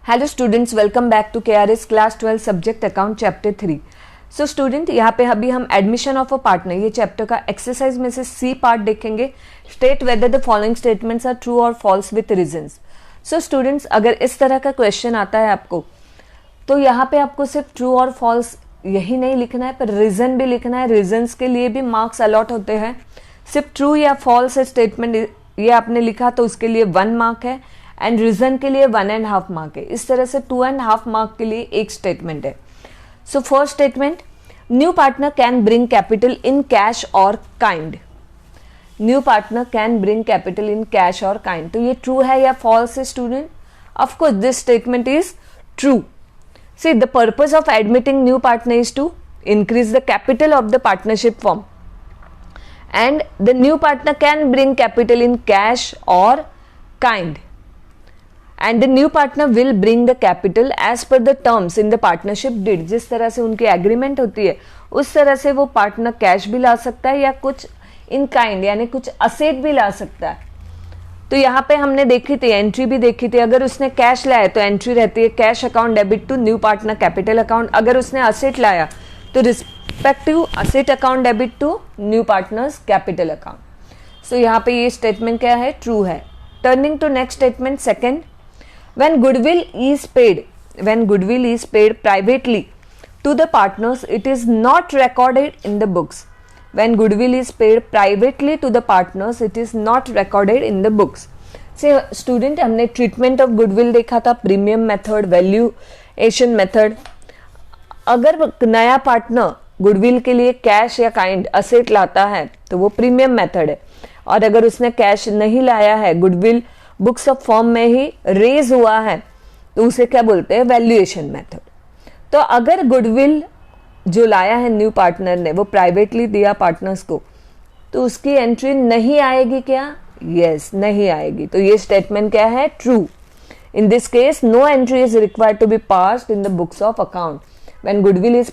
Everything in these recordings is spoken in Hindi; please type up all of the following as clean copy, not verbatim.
Hello students, welcome back to KRS class 12 subject account chapter 3। So student, यहाँ पे अभी हम एडमिशन ऑफ अ पार्टनर ये चैप्टर का एक्सरसाइज में से सी पार्ट देखेंगे। State whether the following statements are true or false with reasons. So students, अगर इस तरह का क्वेश्चन आता है आपको, तो यहाँ पे आपको सिर्फ ट्रू और फॉल्स यही नहीं लिखना है, पर रीजन भी लिखना है। रीजन्स के लिए भी मार्क्स अलॉट होते हैं। सिर्फ ट्रू या फॉल्स स्टेटमेंट ये आपने लिखा तो उसके लिए 1 मार्क है, एंड रीजन के लिए 1.5 मार्क है। इस तरह से 2.5 मार्क के लिए एक स्टेटमेंट है। So first statement, new partner can bring capital in cash or kind. New partner can bring capital in cash or kind, तो ये ट्रू है या फॉल्स है student? Of course this statement is true. See, the purpose of admitting new partner is to increase the capital of the partnership firm, and the new partner can bring capital in cash or kind, and the new partner will bring the capital as per the terms in the partnership deed। जिस तरह से उनकी एग्रीमेंट होती है उस तरह से वो पार्टनर कैश भी ला सकता है या कुछ इन काइंड यानी कुछ असेट भी ला सकता है। तो यहाँ पे हमने देखी थी, एंट्री भी देखी थी। अगर उसने कैश लाया तो एंट्री रहती है cash account debit to new partner capital account. अगर उसने असेट लाया तो respective asset account debit to new partner's capital account. So यहाँ पे ये स्टेटमेंट क्या है? ट्रू है। Turning to next statement second, when goodwill is paid privately to the partners, it is not recorded in the books। when goodwill is paid privately to the partners, it is not recorded in the books। से स्टूडेंट, हमने ट्रीटमेंट ऑफ गुडविल देखा था, प्रीमियम मेथड, वैल्यूएशन मेथड। अगर नया पार्टनर गुडविल के लिए कैश या काइंड असेट लाता है तो वो प्रीमियम मेथड है, और अगर उसने कैश नहीं लाया है, गुडविल बुक्स ऑफ फॉर्म में ही रेज हुआ है, तो उसे क्या बोलते हैं? Valuation method. तो अगर गुडविल जो लाया है न्यू पार्टनर ने वो प्राइवेटली दिया पार्टनर्स को, तो उसकी एंट्री नहीं आएगी क्या? यस, नहीं आएगी। तो ये स्टेटमेंट क्या है? True. In this case no entry is required to be passed in the books of account when goodwill is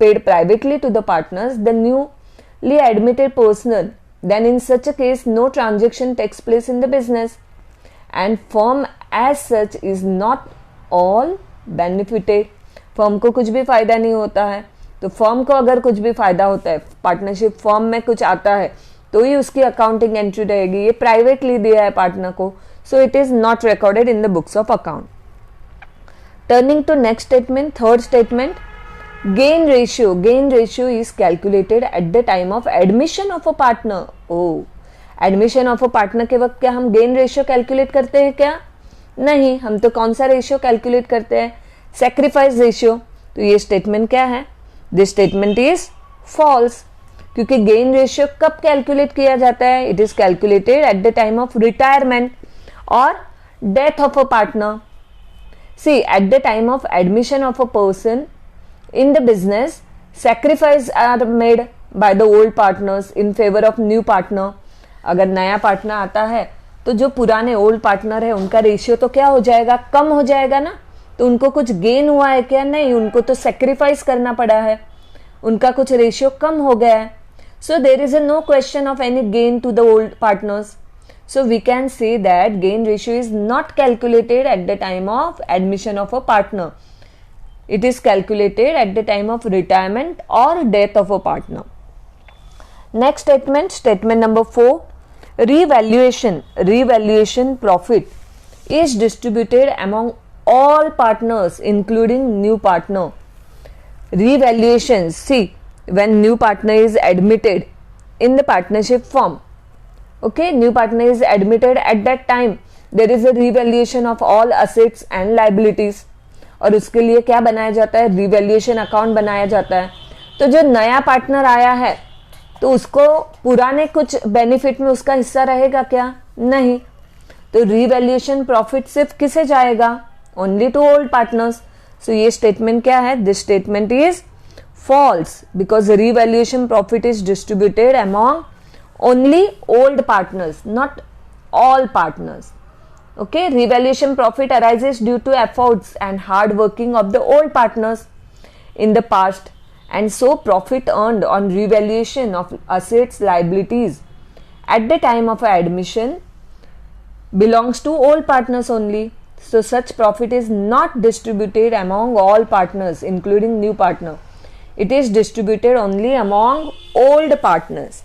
paid privately to the partners, the newly admitted person, then in such a case no transaction takes place in the business, and firm as such is not all benefited। Firm को कुछ भी फायदा नहीं होता है। तो फर्म को अगर कुछ भी फायदा होता है, पार्टनरशिप फर्म में कुछ आता है, तो ही उसकी अकाउंटिंग एंट्री रहेगी। ये प्राइवेटली दिया है पार्टनर को, so it is not recorded in the books of account. Turning to next statement, third statement, gain ratio is calculated at the time of admission of a partner। Admission of a partner के वक्त क्या हम गेन रेशियो कैलकुलेट करते हैं क्या? नहीं, हम तो कौन सा रेशियो कैलकुलेट करते हैं? Sacrifice ratio. तो ये स्टेटमेंट क्या है? दिस स्टेटमेंट इज फॉल्स, क्योंकि गेन रेशियो कब कैलकुलेट किया जाता है? It is calculated at the time of retirement or death of a partner. See, at the time of admission of a person in the business, sacrifices are made by the old partners in favor of new partner। अगर नया पार्टनर आता है तो जो पुराने ओल्ड पार्टनर है उनका रेशियो तो क्या हो जाएगा? कम हो जाएगा ना। तो उनको कुछ गेन हुआ है क्या? नहीं, उनको तो सेक्रीफाइस करना पड़ा है, उनका कुछ रेशियो कम हो गया है। So there is no question of any gain to the old partners. So we can say that gain ratio is not calculated at the time of admission of a partner. It is calculated at the time of retirement or death of a partner. Next statement, statement number 4, revaluation profit is distributed among all partners including new partner। Revaluation, see, when new partner is admitted in the partnership firm, okay, new partner is admitted, at that time there is a revaluation of all assets and liabilities, और उसके लिए क्या बनाया जाता है? रिवैल्यूएशन अकाउंट बनाया जाता है। तो जो नया पार्टनर आया है तो उसको पुराने कुछ बेनिफिट में उसका हिस्सा रहेगा क्या? नहीं। तो रिवैल्यूएशन प्रॉफिट सिर्फ किसे जाएगा? Only to old partners. So ये स्टेटमेंट क्या है? This statement is false, because revaluation profit is distributed among only old partners, not all partners। okay, revaluation profit arises due to efforts and hard working of the old partners in the past, and so profit earned on revaluation of assets liabilities at the time of admission belongs to old partners only। So such profit is not distributed among all partners including new partner. It is distributed only among old partners.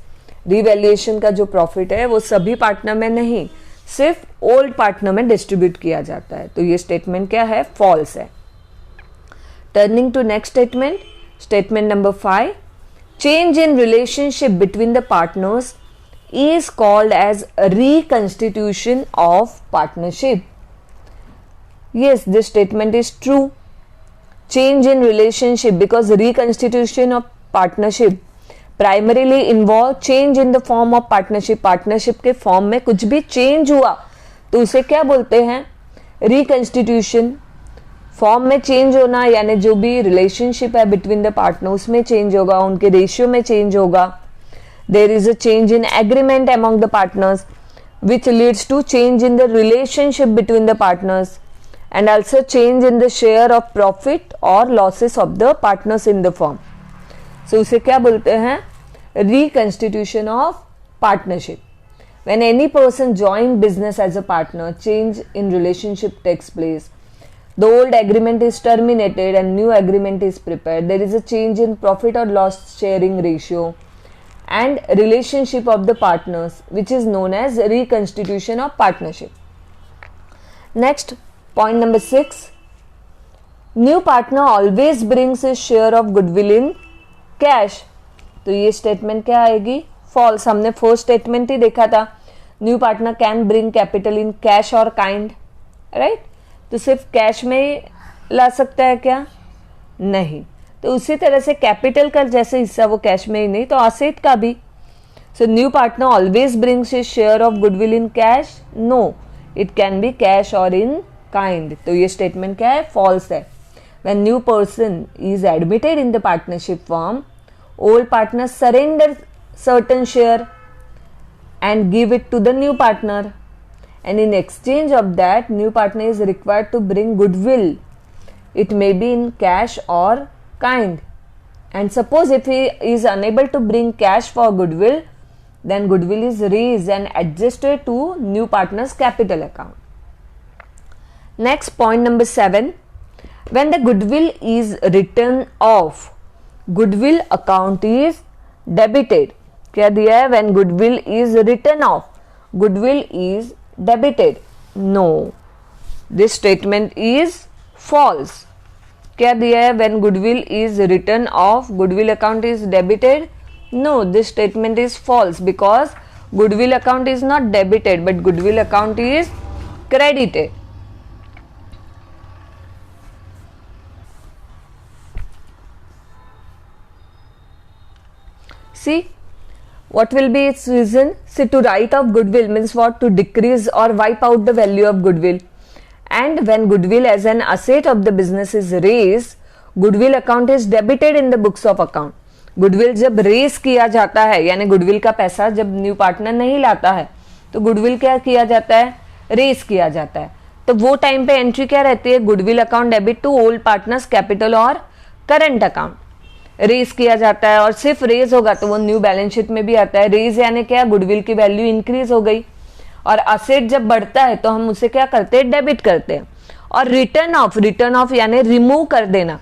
Revaluation का जो प्रॉफिट है वो सभी पार्टनर में नहीं, सिर्फ ओल्ड पार्टनर में डिस्ट्रीब्यूट किया जाता है. तो ये स्टेटमेंट क्या है? फॉल्स है. Turning to next statement, statement number 5. Change in relationship between the partners is called as reconstitution of partnership. Yes, this statement is true. Change in relationship, because reconstitution of partnership primarily involve change in the form of partnership. Partnership के form में कुछ भी change हुआ तो उसे क्या बोलते हैं? Reconstitution. फॉर्म में चेंज होना यानी जो भी रिलेशनशिप है बिटवीन द पार्टनर उसमें चेंज होगा, उनके रेशियो में चेंज होगा. There is a change in agreement among the partners which leads to change in the relationship between the partners and also change in the share of profit or losses of the partners in the firm. So उसे क्या बोलते हैं? Reconstitution of partnership. When any person join business as a partner, change in relationship takes place. The old agreement is terminated and new agreement is prepared. There is a change in profit or loss sharing ratio and relationship of the partners, which is known as reconstitution of partnership. Next, point number 6. New partner always brings his share of goodwill in cash. तो ये स्टेटमेंट क्या आएगी? फॉल्स. हमने फर्स्ट स्टेटमेंट ही देखा था, new partner can bring capital in cash or kind, right? तो सिर्फ कैश में ला सकता है क्या? नहीं. तो उसी तरह से कैपिटल का जैसे हिस्सा वो कैश में ही नहीं तो असेट का भी. So new partner always brings his share of goodwill in cash? No, it can be cash और इन काइंड. तो ये स्टेटमेंट क्या है? फॉल्स है. When new person is admitted in the partnership firm, old partner surrender certain share and give it to the new partner, and in exchange of that new partner is required to bring goodwill. It may be in cash or kind. And suppose if he is unable to bring cash for goodwill, then goodwill is raised and adjusted to new partner's capital account. Next, point number 7. When the goodwill is written off, goodwill account is debited. क्या दिया है? When goodwill is written off, goodwill is debited. No, this statement is false. क्या दिया है? When goodwill is written off, goodwill account is debited. No, this statement is false because goodwill account is not debited but goodwill account is credited. See, what will be its reason? See, to write off goodwill means what? To decrease or wipe out the value of goodwill. And when goodwill as an asset of the business is raised, goodwill account is debited in the books of account. Goodwill जब रेस किया जाता है यानी goodwill का पैसा जब न्यू पार्टनर नहीं लाता है तो goodwill क्या किया जाता है? रेस किया जाता है. तो वो टाइम पे एंट्री क्या रहती है? goodwill account debit to old partners capital और करंट अकाउंट. रेज किया जाता है और सिर्फ रेज होगा तो वो न्यू बैलेंस शीट में भी आता है. रेज यानी क्या? गुडविल की वैल्यू इंक्रीज हो गई. और असेट जब बढ़ता है तो हम उसे क्या करते हैं? डेबिट करते हैं. और रिटर्न ऑफ यानी रिमूव कर देना.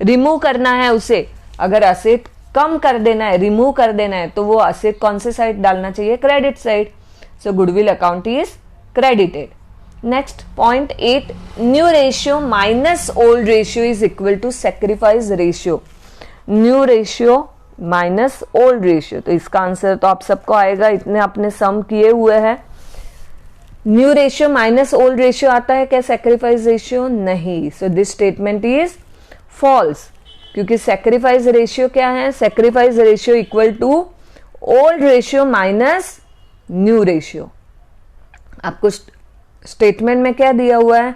रिमूव करना है उसे, अगर असेट कम कर देना है, रिमूव कर देना है तो वो असेट कौन से साइड डालना चाहिए? Credit side. So goodwill account is credited. Next, point 8. New ratio minus old ratio is equal to sacrifice ratio. New ratio minus old ratio. तो इसका आंसर तो आप सबको आएगा, इतने आपने सम किए हुए हैं. New ratio minus old ratio आता है क्या सेक्रीफाइस रेशियो? नहीं. So this statement is false क्योंकि सेक्रीफाइस रेशियो क्या है? Sacrifice ratio equal to old ratio minus new ratio. आपको स्टेटमेंट में क्या दिया हुआ है?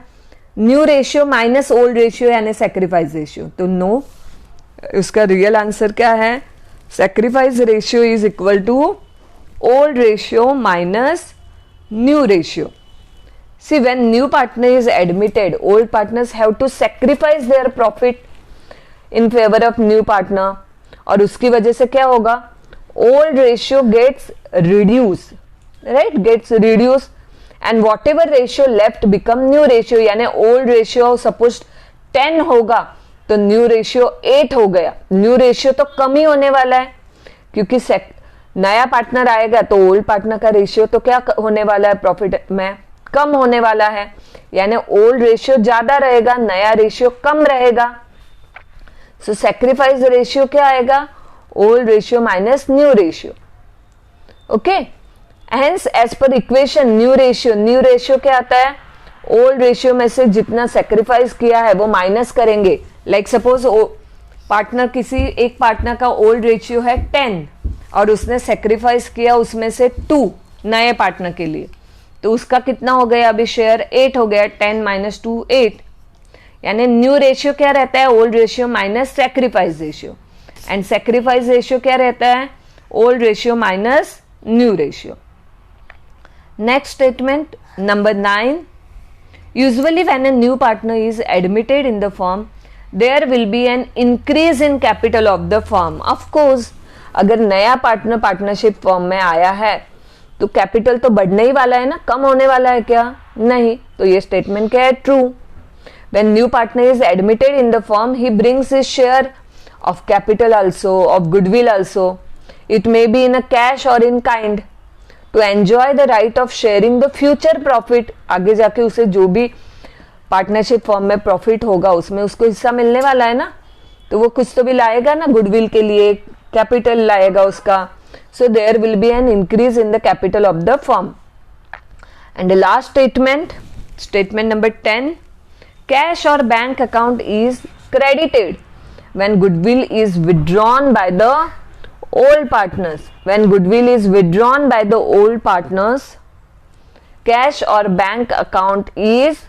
New ratio minus old ratio यानी सेक्रीफाइस रेशियो. तो नो, उसका रियल आंसर क्या है? Sacrifice ratio is equal to old ratio minus new ratio. See, when new partner is admitted, old partners have to sacrifice their profit in favour of new partner और उसकी वजह से क्या होगा? Old ratio gets reduce, right? Gets reduce and whatever ratio left become new ratio, यानी ओल्ड रेशियो सपोज 10 होगा तो न्यू रेशियो 8 हो गया। न्यू रेशियो तो कम ही होने वाला है क्योंकि नया पार्टनर आएगा तो ओल्ड पार्टनर का रेशियो तो क्या होने वाला है, प्रॉफिट में कम होने वाला है, यानी ओल्ड रेशियो ज्यादा रहेगा, नया रेशियो कम रहेगा। सो सैक्रिफाइस रेशियो क्या आएगा, old ratio minus new ratio. Okay, hence as per equation new ratio क्या आता है, ओल्ड रेशियो में से जितना सेक्रीफाइस किया है वो माइनस करेंगे। लाइक सपोज पार्टनर किसी एक पार्टनर का ओल्ड रेशियो है 10 और उसने सेक्रीफाइस किया उसमें से 2 नए पार्टनर के लिए, तो उसका कितना हो गया अभी शेयर, 8 हो गया। 10 माइनस 2 8, यानी न्यू रेशियो क्या रहता है, old ratio minus sacrifice ratio, and sacrifice ratio क्या रहता है, old ratio minus new ratio. Next statement number 9, usually when a new partner is admitted in the firm there will be an increase in capital of the firm. Of course, अगर नया पार्टनर पार्टनरशिप फर्म में आया है तो कैपिटल तो बढ़ने ही वाला है ना, कम होने वाला है क्या, नहीं। तो ये स्टेटमेंट क्या है, true. When new partner is admitted in the firm he brings his share of capital also, of goodwill also. It may be in a cash or in kind. To enjoy the right of sharing the future profit, आगे जाके उसे जो भी पार्टनरशिप फॉर्म में प्रॉफिट होगा उसमें उसको हिस्सा मिलने वाला है ना, तो वो कुछ तो भी लाएगा ना, गुडविल के लिए कैपिटल लाएगा उसका। So there will be an increase in the capital of the firm. And the last statement number 10, cash और bank account is credited when goodwill is withdrawn by the old partners. When goodwill is withdrawn by the old partners, cash or bank account is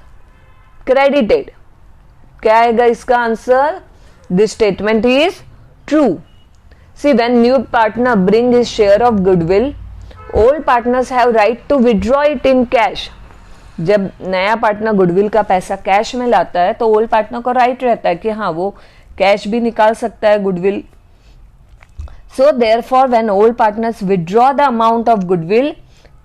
credited. क्या आएगा इसका answer, this statement is true. See, when new partner bring his share of goodwill, old partners have right to withdraw it in cash. जब नया पार्टनर गुडविल का पैसा कैश में लाता है तो ओल्ड पार्टनर को राइट रहता है कि हाँ वो कैश भी निकाल सकता है goodwill. So therefore, when old partners withdraw the amount of goodwill,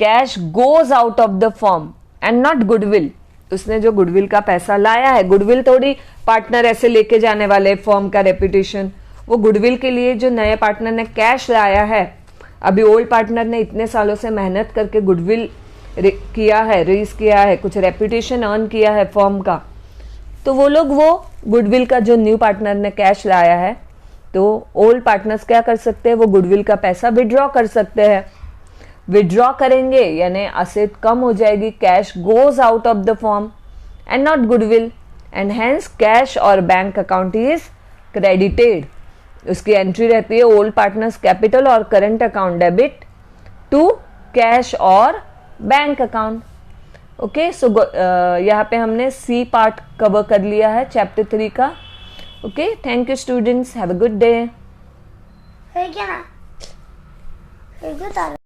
cash goes out of the firm and not goodwill. उसने जो गुडविल का पैसा लाया है, गुडविल थोड़ी पार्टनर ऐसे लेके जाने वाले फर्म का रेपुटेशन, वो गुडविल के लिए जो नए पार्टनर ने कैश लाया है, अभी ओल्ड पार्टनर ने इतने सालों से मेहनत करके गुडविल किया है, रेज किया है, कुछ रेपुटेशन अर्न किया है फर्म का, तो वो लोग वो गुडविल का जो न्यू पार्टनर ने कैश लाया है तो ओल्ड पार्टनर्स क्या कर सकते हैं, वो गुडविल का पैसा विड्रॉ कर सकते हैं। विड्रॉ करेंगे यानी असेट कम हो जाएगी, cash goes out of the firm and not goodwill, and hence cash और बैंक अकाउंट इज क्रेडिटेड। उसकी एंट्री रहती है ओल्ड पार्टनर्स कैपिटल और current account debit to cash और बैंक अकाउंट। ओके, सो यहाँ पे हमने सी पार्ट कवर कर लिया है चैप्टर 3 का। Okay, thank you students. Have a good day.